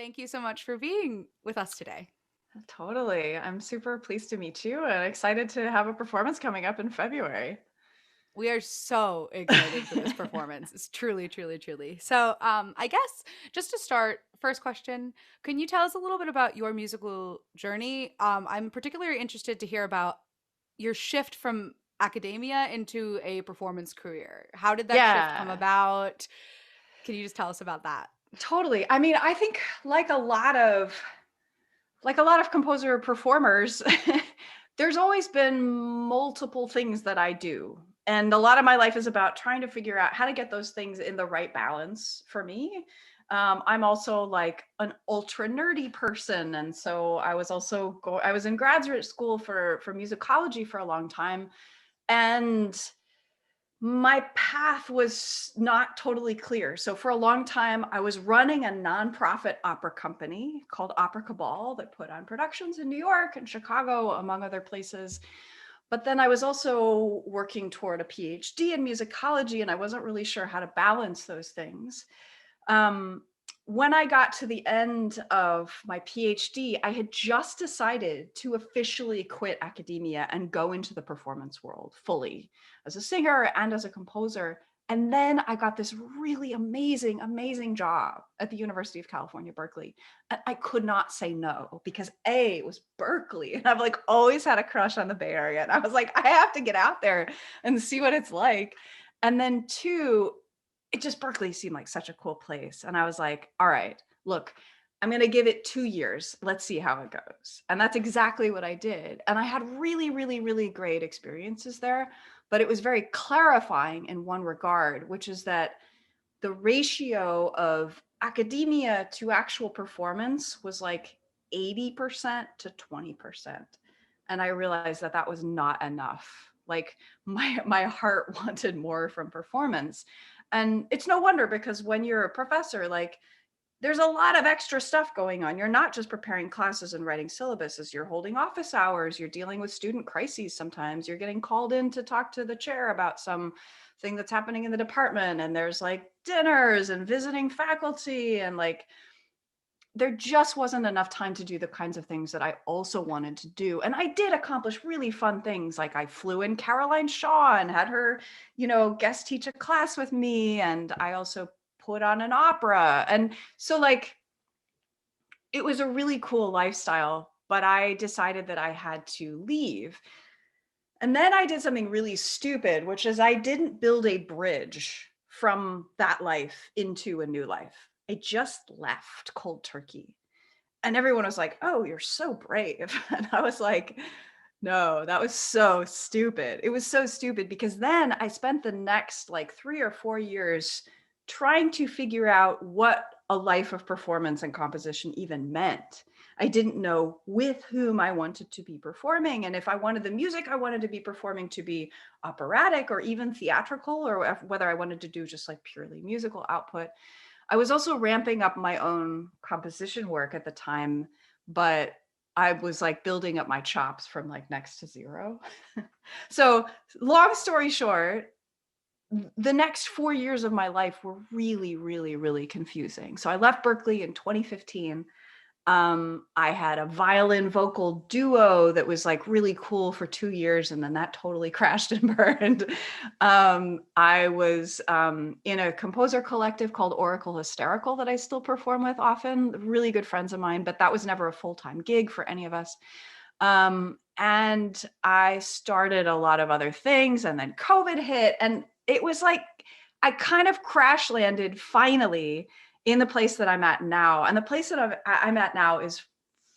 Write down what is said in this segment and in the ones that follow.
Thank you so much for being with us today. Totally. I'm super pleased to meet you and excited to have a performance coming up in February. We are so excited for this performance. It's truly, truly, truly. So, I guess just to start, first question, can you tell us a little bit about your musical journey? I'm particularly interested to hear about your shift from academia into a performance career. How did that shift come Yeah, about? Can you just tell us about that? totally. I mean, I think like a lot of composer performers, there's always been multiple things that I do. And a lot of my life is about trying to figure out how to get those things in the right balance for me. I'm also like an ultra nerdy person, and so I was in graduate school for musicology for a long time, and my path was not totally clear. So for a long time, I was running a nonprofit opera company called Opera Cabal that put on productions in New York and Chicago, among other places. But then I was also working toward a PhD in musicology, and I wasn't really sure how to balance those things. Um, when I got to the end of my PhD, I had just decided to officially quit academia and go into the performance world fully as a singer and as a composer. And then I got this really amazing, amazing job at the University of California, Berkeley. And I could not say no because A, it was Berkeley. And I've like always had a crush on the Bay Area. And I was like, I have to get out there and see what it's like. And then two, it just Berkeley seemed like such a cool place. And I was like, all right, look, I'm going to give it 2 years. Let's see how it goes. And that's exactly what I did. And I had really, really, really great experiences there. But it was very clarifying in one regard, which is that the ratio of academia to actual performance was like 80% to 20%. And I realized that that was not enough. Like my heart wanted more from performance. And it's no wonder because when you're a professor, like there's a lot of extra stuff going on. You're not just preparing classes and writing syllabuses, you're holding office hours, you're dealing with student crises sometimes, you're getting called in to talk to the chair about some thing that's happening in the department, and there's like dinners and visiting faculty, and like there just wasn't enough time to do the kinds of things that I also wanted to do. And I did accomplish really fun things. Like I flew in Caroline Shaw and had her, guest teach a class with me. And I also put on an opera. And so like it was a really cool lifestyle, but I decided that I had to leave. And then I did something really stupid, which is I didn't build a bridge from that life into a new life. I just left cold turkey. And everyone was like, "Oh, you're so brave." And I was like, "No, that was so stupid." It was so stupid because then I spent the next like 3 or 4 years trying to figure out what a life of performance and composition even meant. I didn't know with whom I wanted to be performing. And if I wanted the music I wanted to be performing to be operatic or even theatrical, or whether I wanted to do just like purely musical output. I was also ramping up my own composition work at the time, but I was like building up my chops from like next to zero. So, long story short, the next 4 years of my life were really, really, really confusing. So, I left Berkeley in 2015. I had a violin vocal duo that was like really cool for 2 years, and then that totally crashed and burned. I was in a composer collective called Oracle Hysterical that I still perform with often, really good friends of mine, but that was never a full-time gig for any of us. And I started a lot of other things, and then COVID hit, and it was like I kind of crash landed finally in the place that I'm at now. And the place that I'm at now is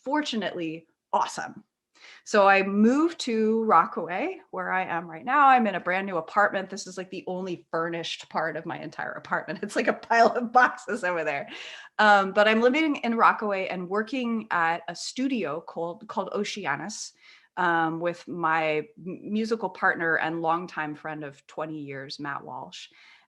fortunately awesome. So I moved to Rockaway, where I am right now. I'm in a brand new apartment. This is like the only furnished part of my entire apartment. It's like a pile of boxes over there. But I'm living in Rockaway and working at a studio called Oceanus, with my musical partner and longtime friend of 20 years, Matt Walsh.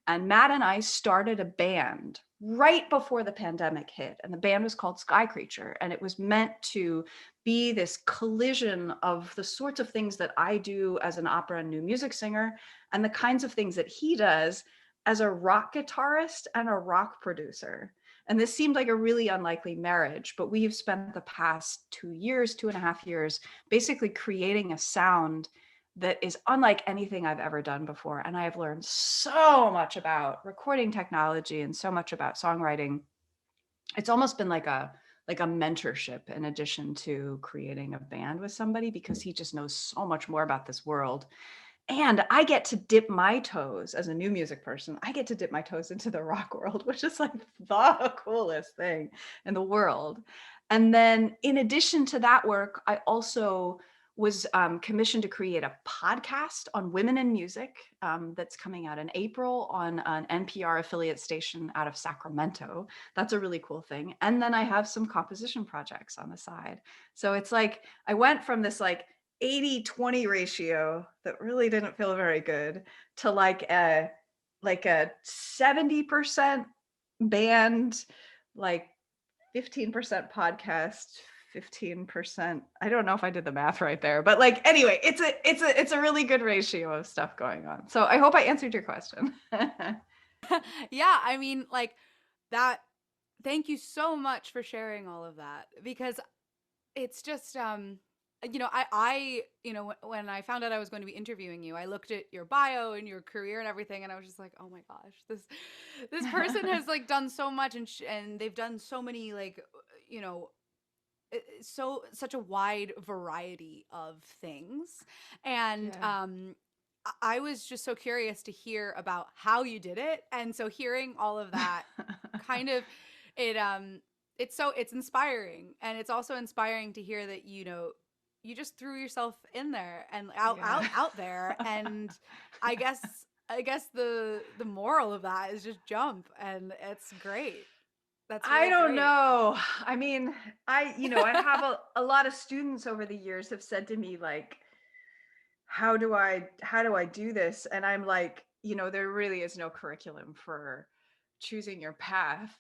And Matt and I started a band right before the pandemic hit. And the band was called Sky Creature. And it was meant to be this collision of the sorts of things that I do as an opera and new music singer and the kinds of things that he does as a rock guitarist and a rock producer. And this seemed like a really unlikely marriage, but we've spent the past 2 years, 2.5 years, basically creating a sound that is unlike anything I've ever done before. And I have learned so much about recording technology and so much about songwriting. It's almost been like a mentorship in addition to creating a band with somebody, because he just knows so much more about this world. And I get to dip my toes as a new music person. I get to dip my toes into the rock world, which is like the coolest thing in the world. And then in addition to that work, I also was commissioned to create a podcast on women in music that's coming out in April on an NPR affiliate station out of Sacramento. That's a really cool thing. And then I have some composition projects on the side. So it's like I went from this like 80-20 ratio that really didn't feel very good to like a 70% band, like 15% podcast, 15%. I don't know if I did the math right there, but like anyway, it's a really good ratio of stuff going on. So I hope I answered your question. Yeah, I mean, like that. Thank you so much for sharing all of that, because it's just when I found out I was going to be interviewing you, I looked at your bio and your career and everything, and I was just like, oh my gosh, this person has like done so much, and they've done so many, like, you know such a wide variety of things. And Yeah. I was just so curious to hear about how you did it. And so hearing all of that kind of, it it's inspiring. And it's also inspiring to hear that, you just threw yourself in there and Yeah. out there. And I guess the moral of that is just jump, and it's great. That's I really don't great. know. I mean, I have a lot of students over the years have said to me like, how do I do this? And I'm like, there really is no curriculum for choosing your path.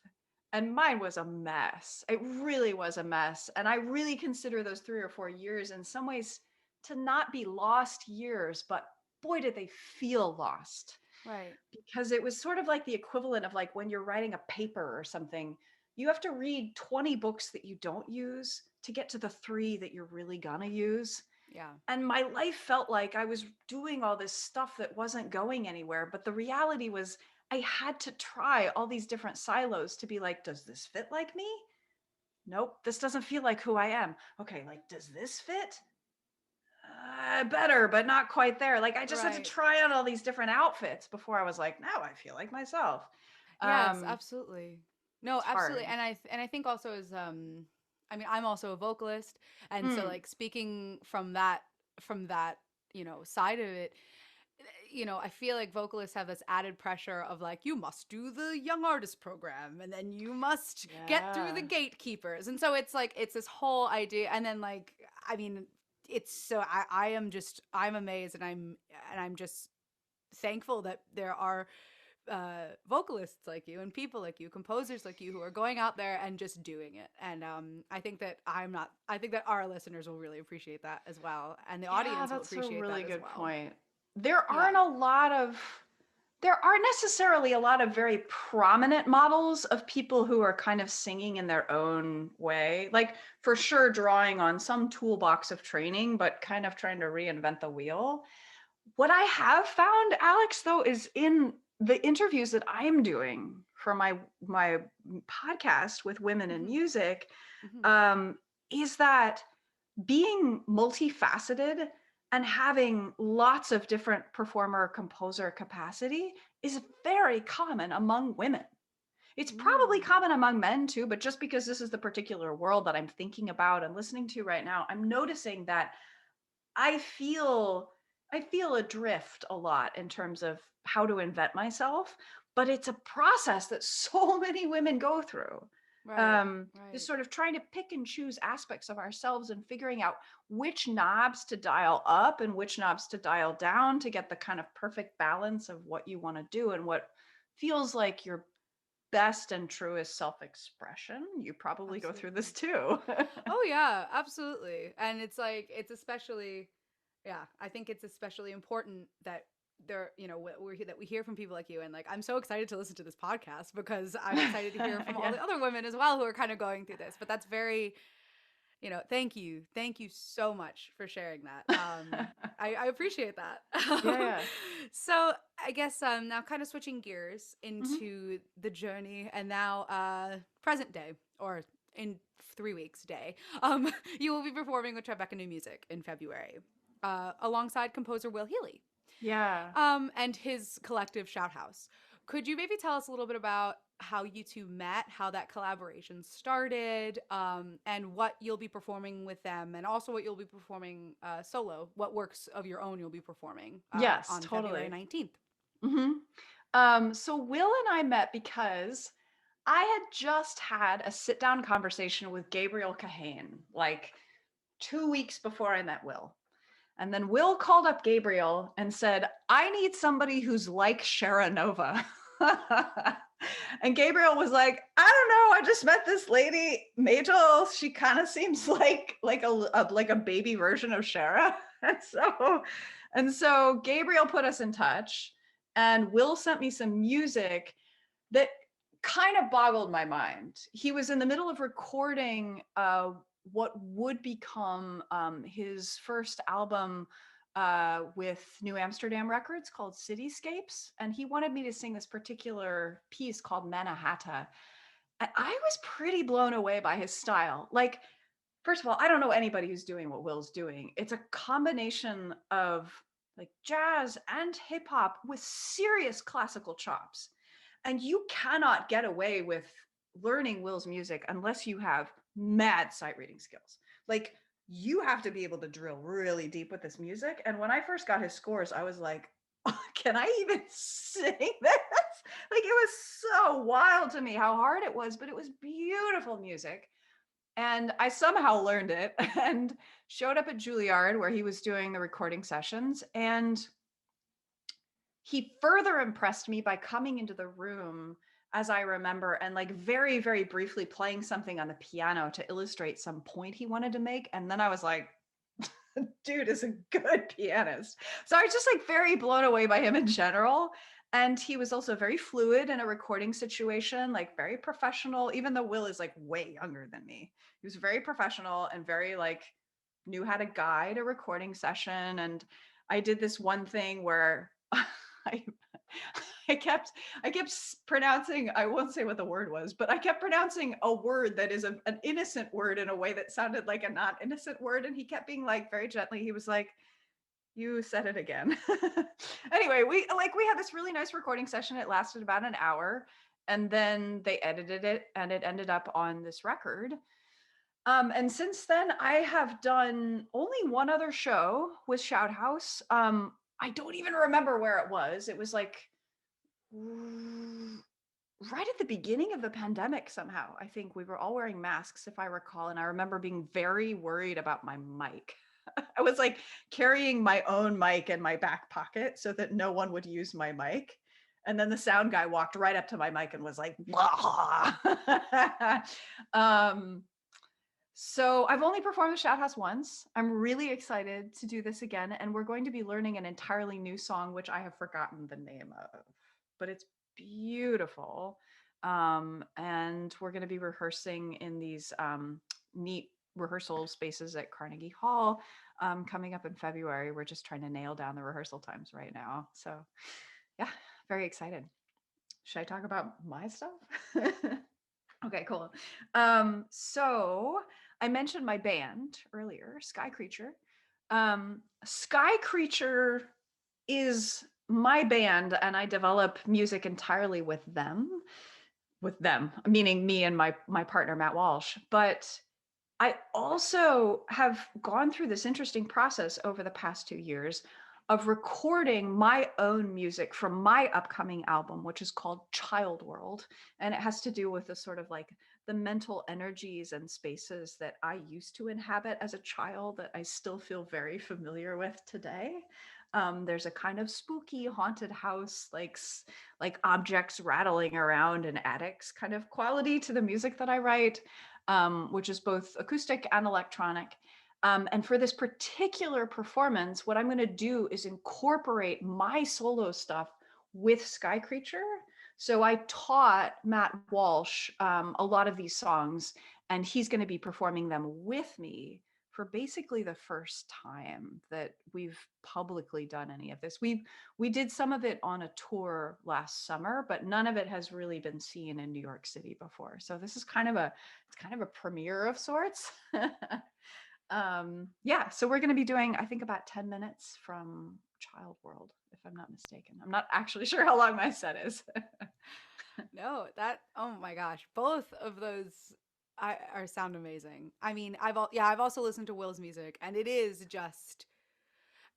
And mine was a mess. It really was a mess. And I really consider those 3 or 4 years in some ways to not be lost years, but boy, did they feel lost, Right. because it was sort of like the equivalent of like when you're writing a paper or something, you have to read 20 books that you don't use to get to the 3 that you're really gonna use. Yeah. And my life felt like I was doing all this stuff that wasn't going anywhere. But the reality was, I had to try all these different silos to be like, does this fit like me? Nope, this doesn't feel like who I am. Okay, like, does this fit? Better, but not quite there. Like, I just had to Right. try on all these different outfits before I was like, now I feel like myself. Yes, absolutely. No, It's absolutely. hard. And I think also is I mean, I'm also a vocalist, and so Mm. like speaking from that, side of it, I feel like vocalists have this added pressure of like, you must do the young artist program, and then you must get through the Yeah. gatekeepers. And so it's like it's this whole idea. And then, like, I mean, it's so I'm amazed, and I'm just thankful that there are vocalists like you and people like you, composers like you, who are going out there and just doing it. And I think that I think that our listeners will really appreciate that as well, and the Yeah, audience will that's a appreciate that really as good well. point. There Yeah. aren't a lot of there aren't necessarily a lot of very prominent models of people who are kind of singing in their own way. Like, for sure, drawing on some toolbox of training, but kind of trying to reinvent the wheel. What I have found, Alex, though, is in the interviews that I'm doing for my podcast with women in Hmm. music, Hmm. um, is that being multifaceted and having lots of different performer composer capacity is very common among women. It's probably Mm. common among men too, but just because this is the particular world that I'm thinking about and listening to right now, I'm noticing that I feel I feel adrift a lot in terms of how to invent myself, but it's a process that so many women go through. Right. Is Right. sort of trying to pick and choose aspects of ourselves and figuring out which knobs to dial up and which knobs to dial down to get the kind of perfect balance of what you want to do and what feels like your best and truest self-expression. You probably go through Absolutely. this too. Oh yeah, absolutely. And it's like it's especially, yeah, I think it's especially important that that we hear from people like you, and like I'm so excited to listen to this podcast because I'm excited to hear from all Yeah. the other women as well who are kind of going through this. But that's very, thank you so much for sharing that. I appreciate that. Yeah, yeah. So I guess now kind of switching gears Mhm. into the journey, and now present day, or in 3 weeks day, you will be performing with Tribeca New Music in February, alongside composer Will Healy, Yeah. and his collective Shout House. Could you maybe tell us a little bit about how you two met, how that collaboration started, and what you'll be performing with them, and also what you'll be performing solo, what works of your own you'll be performing Yes, on February totally. 19th? Hmm. So Will and I met because I had just had a sit down conversation with Gabriel Kahane, like 2 weeks before I met Will. And then Will called up Gabriel and said, I need somebody who's like Shara Nova. And Gabriel was like, I don't know. I just met this lady, Majel. She kind of seems like a baby version of Shara. And so Gabriel put us in touch, and Will sent me some music that kind of boggled my mind. He was in the middle of recording what would become his first album with New Amsterdam Records called Cityscapes. And he wanted me to sing this particular piece called Mannahatta. And I was pretty blown away by his style. Like, first of all, I don't know anybody who's doing what Will's doing. It's a combination of like jazz and hip hop with serious classical chops. And you cannot get away with learning Will's music unless you have mad sight reading skills. Like, you have to be able to drill really deep with this music. And when I first got his scores, I was like, can I even sing this? Like, it was so wild to me how hard it was, but it was beautiful music. And I somehow learned it and showed up at Juilliard where he was doing the recording sessions. And he further impressed me by coming into the room, as I remember, and like very, very briefly playing something on the piano to illustrate some point he wanted to make. And then I was like, dude is a good pianist. So I was just like very blown away by him in general. And he was also very fluid in a recording situation, like very professional, even though Will is like way younger than me. He was very professional and very like knew how to guide a recording session. And I did this one thing where I I kept pronouncing, I won't say what the word was, but I kept pronouncing a word that is an innocent word in a way that sounded like a not innocent word. And he kept being like very gently, he was like, you said it again. Anyway, we had this really nice recording session. It lasted about an hour, and then they edited it and it ended up on this record. And since then, I have done only one other show with Shout House. I don't even remember where it was. It was like right at the beginning of the pandemic somehow. I think we were all wearing masks, if I recall. And I remember being very worried about my mic. I was like carrying my own mic in my back pocket so that no one would use my mic. And then the sound guy walked right up to my mic and was like, blah. So I've only performed with Shout House once. I'm really excited to do this again. And we're going to be learning an entirely new song, which I have forgotten the name of, but it's beautiful. And we're going to be rehearsing in these neat rehearsal spaces at Carnegie Hall coming up in February. We're just trying to nail down the rehearsal times right now. So yeah, very excited. Should I talk about my stuff? Okay, cool. So I mentioned my band earlier, Sky Creature. Sky Creature is my band, and I develop music entirely with them, meaning me and my partner, Matt Walsh. But I also have gone through this interesting process over the past 2 years of recording my own music from my upcoming album, which is called Child World. And it has to do with the sort of like the mental energies and spaces that I used to inhabit as a child that I still feel very familiar with today. There's a kind of spooky haunted house, like objects rattling around in attics kind of quality to the music that I write, which is both acoustic and electronic. And for this particular performance, what I'm going to do is incorporate my solo stuff with Sky Creature. So I taught Matt Walsh a lot of these songs, and he's going to be performing them with me for basically the first time that we've publicly done any of this. We did some of it on a tour last summer, but none of it has really been seen in New York City before. So this is kind of a premiere of sorts. Yeah, so we're going to be doing, I think, about 10 minutes from Child World, if I'm not mistaken. I'm not actually sure how long my set is. No, that, oh my gosh, both of those are sound amazing. I mean, I've also listened to Will's music, and it is just,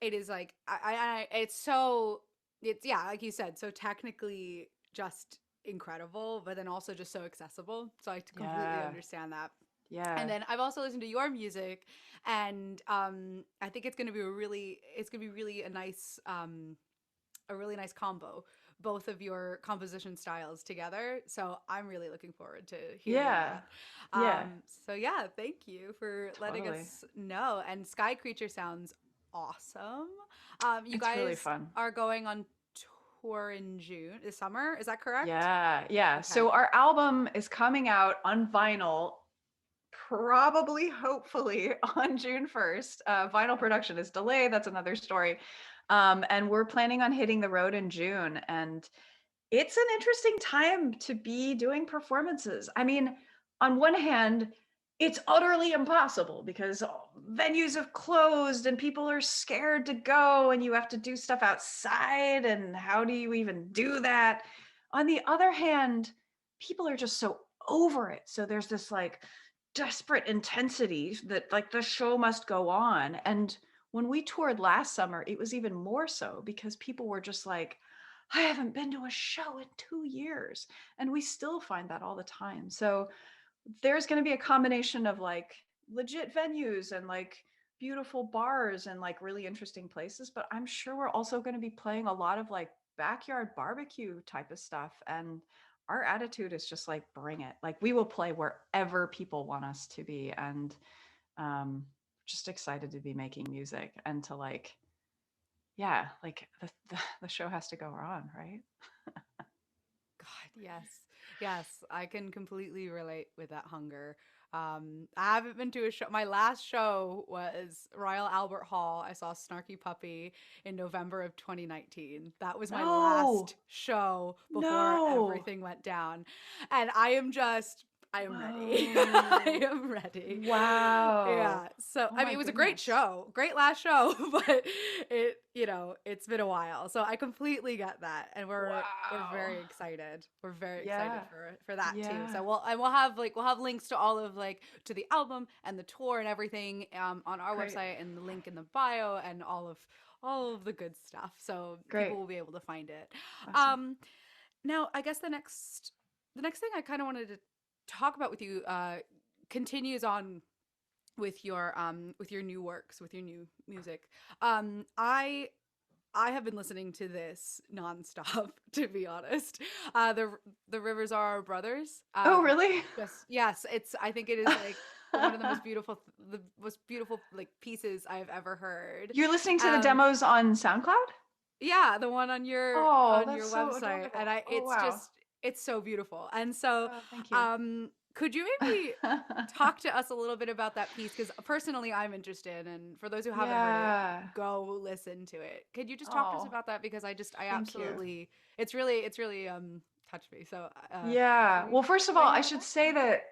it is like it's so, it's, yeah, like you said, so technically just incredible, but then also just so accessible. So I completely Yeah, understand that. And yeah, then I've also listened to your music, and I think it's gonna be really a really nice combo, both of your composition styles together. So I'm really looking forward to hearing yeah, that. yeah, So yeah, thank you for letting totally. us know. And Sky Creature sounds awesome. You It's really guys fun. are going on tour in June, this summer. Is that correct? Yeah, yeah. Okay. So our album is coming out on vinyl, probably, hopefully, on June 1st. Vinyl production is delayed. That's another story. And we're planning on hitting the road in June. And it's an interesting time to be doing performances. I mean, on one hand, it's utterly impossible because venues have closed and people are scared to go and you have to do stuff outside. And how do you even do that? On the other hand, people are just so over it. So there's this like desperate intensity that like the show must go on. And when we toured last summer, it was even more so because people were just like, I haven't been to a show in 2 years. And we still find that all the time. So there's going to be a combination of like legit venues and like beautiful bars and like really interesting places. But I'm sure we're also going to be playing a lot of like backyard barbecue type of stuff. And our attitude is just like, bring it. Like we will play wherever people want us to be. And just excited to be making music and to like, yeah, like the show has to go on, right? God, yes. Yes, I can completely relate with that hunger. I haven't been to a show. My last show was Royal Albert Hall. I saw Snarky Puppy in November of 2019. That was my No, last show before no. everything went down. And I am ready. I Whoa. am ready. Wow. Yeah. So, Oh I mean, my it was a great goodness. show, great last show, but it's been a while. So I completely get that. And we're Wow. very excited. We're very excited Yeah. for that too. Yeah. So we'll have links to all of like to the album and the tour and everything on our Great. website, and the link in the bio and all of the good stuff. So people Great. will be able to find it. Awesome. Um Now I guess the next thing I kind of wanted to talk about with you continues on with your new works, with your new music. Um I I have been listening to this nonstop, to be honest. The Rivers Are Our Brothers. Oh, really? Just yes, it's. I think it is like one of the most beautiful like pieces I've ever heard. You're listening to the Um, demos on SoundCloud? yeah, the one Oh, on that's your so website, and adorable. Oh, it's wow. just it's so beautiful. And so, Oh, thank you. could you maybe talk to us a little bit about that piece? Because personally, I'm interested, and for those who haven't heard it, Yeah. go listen to it. Could you just talk to us Oh, about that? Because I thank you. absolutely, it's really touched me. So, Yeah. can we Well, first of can all, we I hear should that? say that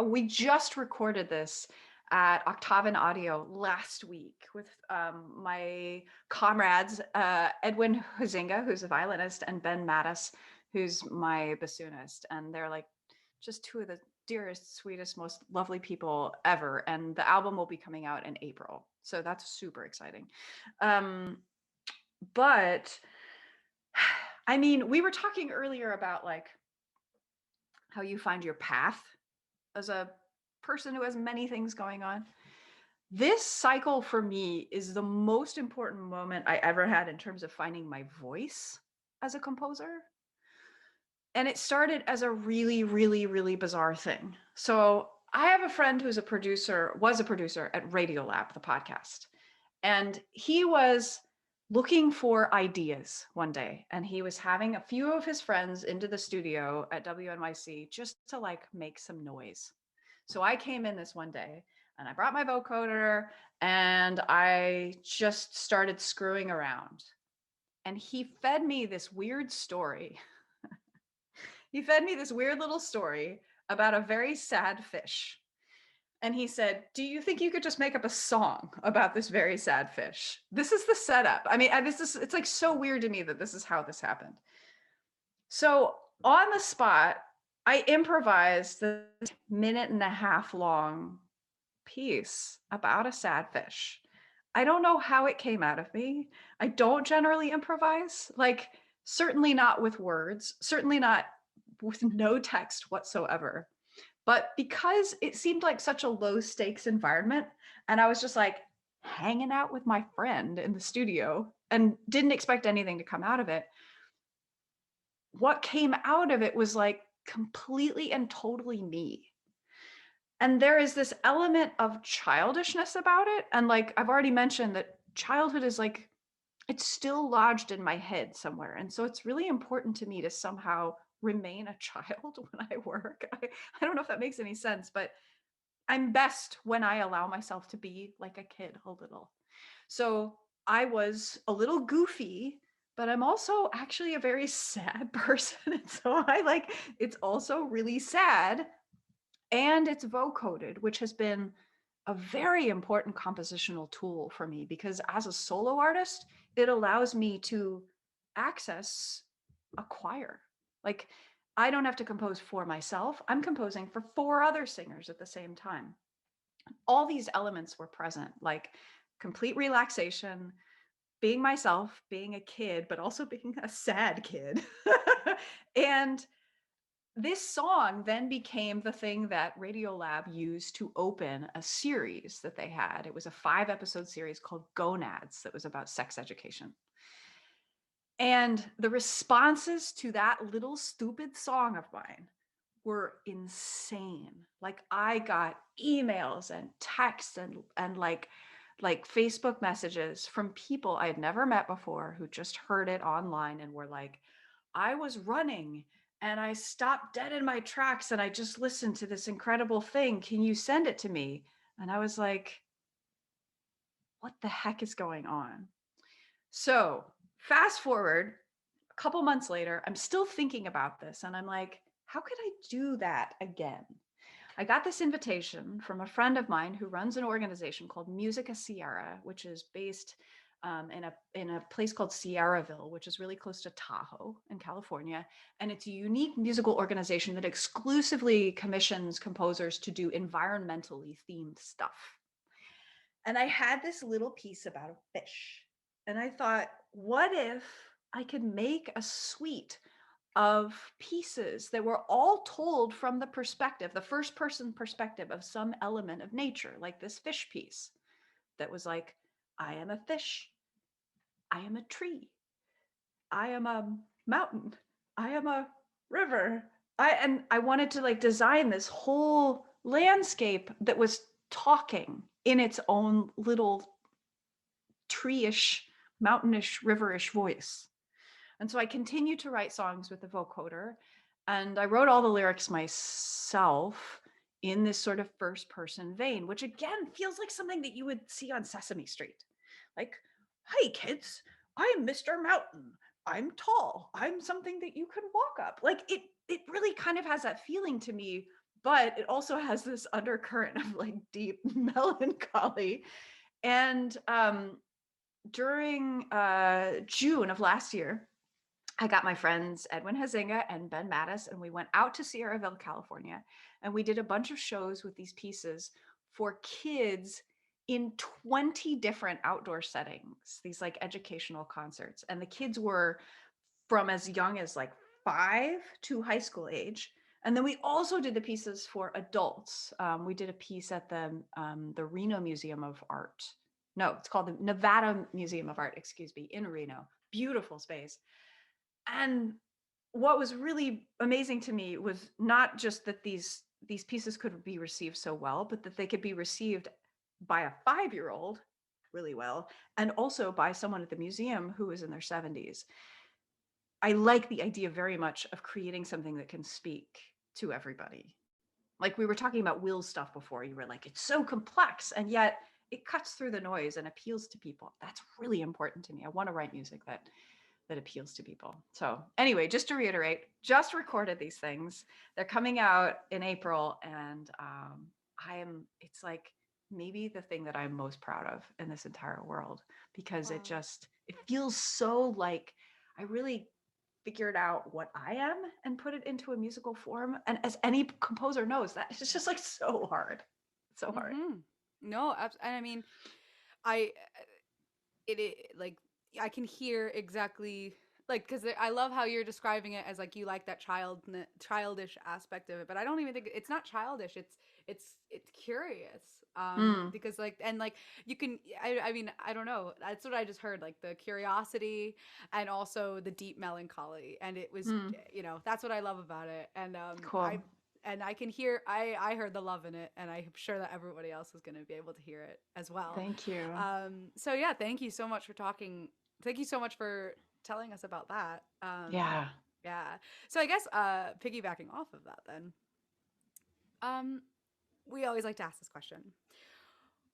we just recorded this at Octaven Audio last week with my comrades, Edwin Huizinga, who's a violinist, and Ben Mattis, who's my bassoonist. And they're like just two of the dearest, sweetest, most lovely people ever. And the album will be coming out in April. So that's super exciting. Um, but I mean, we were talking earlier about like how you find your path as a person who has many things going on. This cycle for me is the most important moment I ever had in terms of finding my voice as a composer. And it started as a really, really, really bizarre thing. So I have a friend who's was a producer at Radiolab, the podcast. And he was looking for ideas one day. And he was having a few of his friends into the studio at WNYC just to like make some noise. So I came in this one day and I brought my vocoder and I just started screwing around. And he fed me this weird story. He fed me this weird little story about a very sad fish. And he said, "Do you think you could just make up a song about this very sad fish?" This is the setup. I mean, it's like so weird to me that this is how this happened. So on the spot, I improvised this 1.5 minute long piece about a sad fish. I don't know how it came out of me. I don't generally improvise, like certainly not with words, certainly not with no text whatsoever. But because it seemed like such a low stakes environment, and I was just like hanging out with my friend in the studio and didn't expect anything to come out of it, what came out of it was like completely and totally me. And there is this element of childishness about it. And like I've already mentioned that childhood is like, it's still lodged in my head somewhere. And so it's really important to me to somehow remain a child when I work. I don't know if that makes any sense, but I'm best when I allow myself to be like a kid a little. So I was a little goofy, but I'm also actually a very sad person. And so I like, it's also really sad and it's vocoded, which has been a very important compositional tool for me because as a solo artist, it allows me to access a choir. Like I don't have to compose for myself. I'm composing for 4 other singers at the same time. All these elements were present, like complete relaxation, being myself, being a kid, but also being a sad kid. And this song then became the thing that Radiolab used to open a series that they had. It was a 5-episode series called Gonads that was about sex education. And the responses to that little stupid song of mine were insane. Like I got emails and texts and like Facebook messages from people I had never met before who just heard it online and were like, "I was running and I stopped dead in my tracks and I just listened to this incredible thing. Can you send it to me?" And I was like, "What the heck is going on?" So fast forward a couple months later, I'm still thinking about this and I'm like, how could I do that again? I got this invitation from a friend of mine who runs an organization called Musica Sierra, which is based in a place called Sierraville, which is really close to Tahoe in California. And it's a unique musical organization that exclusively commissions composers to do environmentally themed stuff. And I had this little piece about a fish. And I thought, what if I could make a suite of pieces that were all told from the perspective, the first person perspective of some element of nature, like this fish piece that was like, I am a fish, I am a tree, I am a mountain, I am a river. I wanted to like design this whole landscape that was talking in its own little tree-ish, mountainish, riverish voice. And so I continued to write songs with the vocoder, and I wrote all the lyrics myself in this sort of first person vein, which again feels like something that you would see on Sesame Street. Like, "Hey kids, I'm Mr. Mountain. I'm tall. I'm something that you can walk up." Like it really kind of has that feeling to me, but it also has this undercurrent of like deep melancholy. And during June of last year, I got my friends Edwin Hazinga and Ben Mattis, and we went out to Sierraville, California, and we did a bunch of shows with these pieces for kids in 20 different outdoor settings, these like educational concerts. And the kids were from as young as like 5 to high school age. And then we also did the pieces for adults. We did a piece at the Reno Museum of Art. No, it's called the Nevada Museum of Art, excuse me, in Reno. Beautiful space. And what was really amazing to me was not just that these pieces could be received so well, but that they could be received by a 5-year-old really well, and also by someone at the museum who is in their 70s. I like the idea very much of creating something that can speak to everybody. Like we were talking about Will's stuff before, you were like, it's so complex, and yet it cuts through the noise and appeals to people. That's really important to me. I want to write music that appeals to people. So anyway, just to reiterate, just recorded these things. They're coming out in April, and it's like maybe the thing that I'm most proud of in this entire world, because Wow. it feels so like I really figured out what I am and put it into a musical form. And as any composer knows, that it's just like so hard. So hard. Mm-hmm. No, and I mean, I like I can hear exactly like because I love how you're describing it as like you like that childish aspect of it, but I don't even think it's not childish. It's curious. Mm, Because like and like you can I mean I don't know, that's what I just heard, like the curiosity and also the deep melancholy, and it was, mm, that's what I love about it. And cool. I can hear I heard the love in it, and I'm sure that everybody else is going to be able to hear it as well. Thank you. So yeah, thank you so much for talking. Thank you so much for telling us about that. Yeah. Yeah. So I guess piggybacking off of that then, um, we always like to ask this question.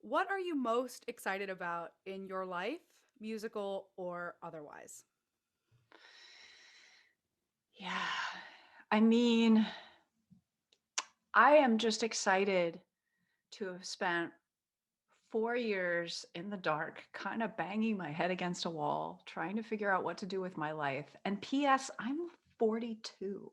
What are you most excited about in your life, musical or otherwise? Yeah. I mean, I am just excited to have spent 4 years in the dark, kind of banging my head against a wall, trying to figure out what to do with my life. And P.S., I'm 42.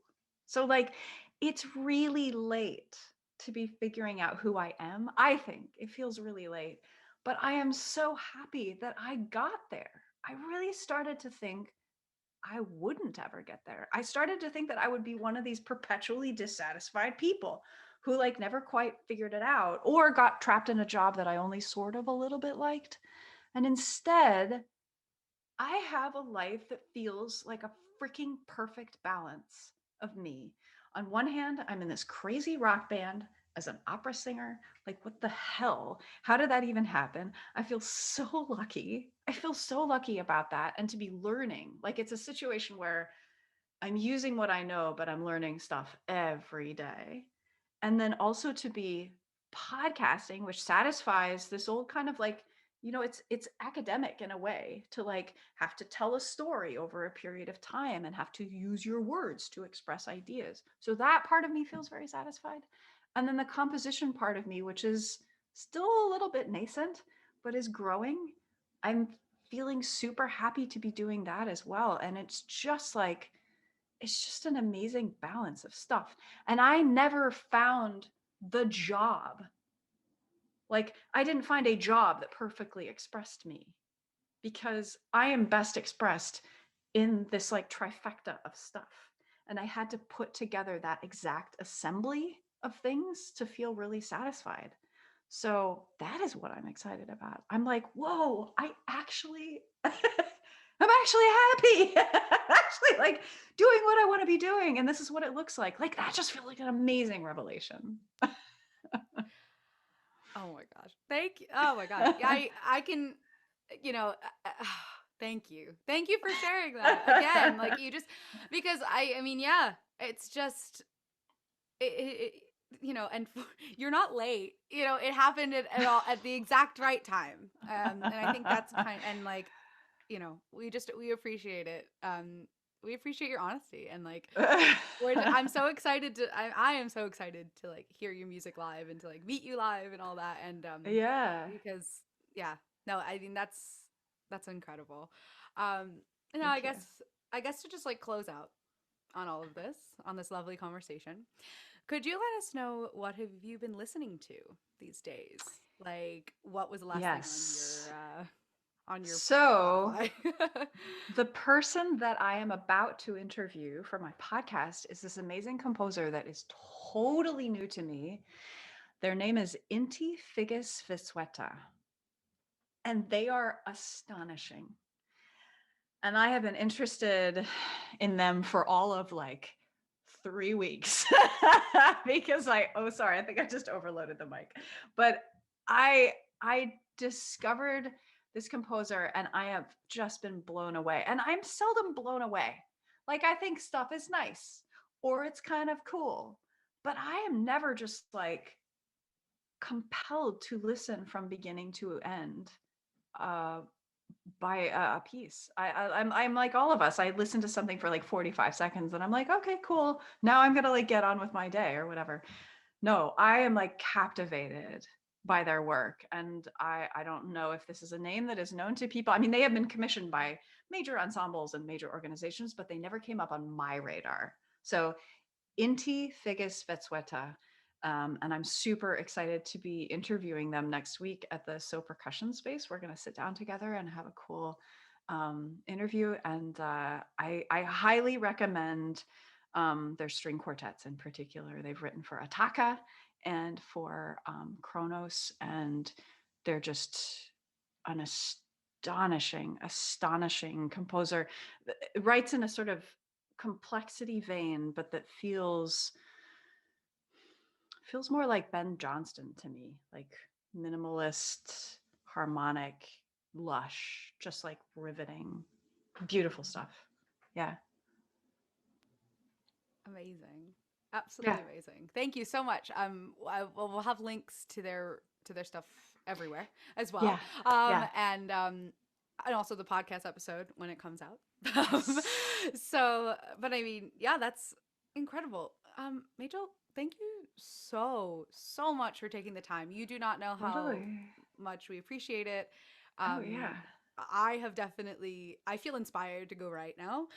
So, like, it's really late to be figuring out who I am. I think it feels really late, but I am so happy that I got there. I really started to think I wouldn't ever get there. I started to think that I would be one of these perpetually dissatisfied people who like never quite figured it out or got trapped in a job that I only sort of a little bit liked. And instead, I have a life that feels like a freaking perfect balance of me. On one hand, I'm in this crazy rock band as an opera singer. Like, what the hell? How did that even happen? I feel so lucky. I feel so lucky about that. And to be learning, like, it's a situation where I'm using what I know, but I'm learning stuff every day. And then also to be podcasting, which satisfies this old kind of like, it's academic in a way to like have to tell a story over a period of time and have to use your words to express ideas. So that part of me feels very satisfied. And then the composition part of me, which is still a little bit nascent, but is growing. I'm feeling super happy to be doing that as well. And it's just an amazing balance of stuff. And I never found the job. Like, I didn't find a job that perfectly expressed me, because I am best expressed in this like trifecta of stuff. And I had to put together that exact assembly of things to feel really satisfied. So that is what I'm excited about. I'm like, whoa, I'm actually happy. Actually like doing what I want to be doing. And this is what it looks like. Like that just feels like an amazing revelation. Oh my gosh. Thank you. Oh my god. Yeah, I can, you know, thank you. Thank you for sharing that. Again, like you just because I mean, yeah, it's just it and you're not late. It happened at all at the exact right time. And I think that's kind and like, we appreciate it. We appreciate your honesty, and like I'm so excited I am so excited to like hear your music live and to like meet you live and all that. And Yeah. because yeah, no, I mean that's incredible. Now Thank you. I guess to just like close out on all of this, on this lovely conversation, could you let us know what have you been listening to these days? Like what was the last thing Yes. on your So Spotify? the person that I am about to interview for my podcast is this amazing composer that is totally new to me. Their name is Inti Figgis Visueta, and they are astonishing. And I have been interested in them for all of like 3 weeks because sorry, I think I just overloaded the mic. But I discovered this composer and I have just been blown away. And I'm seldom blown away. Like, I think stuff is nice or it's kind of cool, but I am never just like compelled to listen from beginning to end by a piece. I'm like all of us. I listen to something for like 45 seconds and I'm like, okay, cool. Now I'm gonna like get on with my day or whatever. No, I am like captivated by their work. And I don't know if this is a name that is known to people. I mean, they have been commissioned by major ensembles and major organizations, but they never came up on my radar. So Inti Figgis Vetzweta. And I'm super excited to be interviewing them next week at the So Percussion Space. We're going to sit down together and have a cool interview. And I highly recommend their string quartets in particular. They've written for Ataka and for Kronos, and they're just an astonishing composer. It writes in a sort of complexity vein, but that feels more like Ben Johnston to me, like minimalist, harmonic, lush, just like riveting, beautiful stuff. Yeah. Amazing. Absolutely amazing. Thank you so much. We'll have links to their stuff everywhere as well. Yeah. And also the podcast episode when it comes out. Yes. So, but I mean, yeah, that's incredible. Majel, thank you so much for taking the time. You do not know how much we appreciate it. Yeah. I feel inspired to go right now.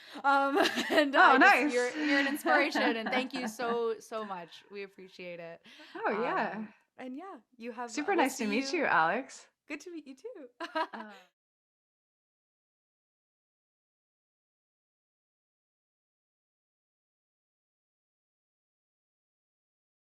And nice. You're an inspiration, and thank you so much. We appreciate it. Oh yeah. And yeah, you have super nice to meet you, Alex. Good to meet you too.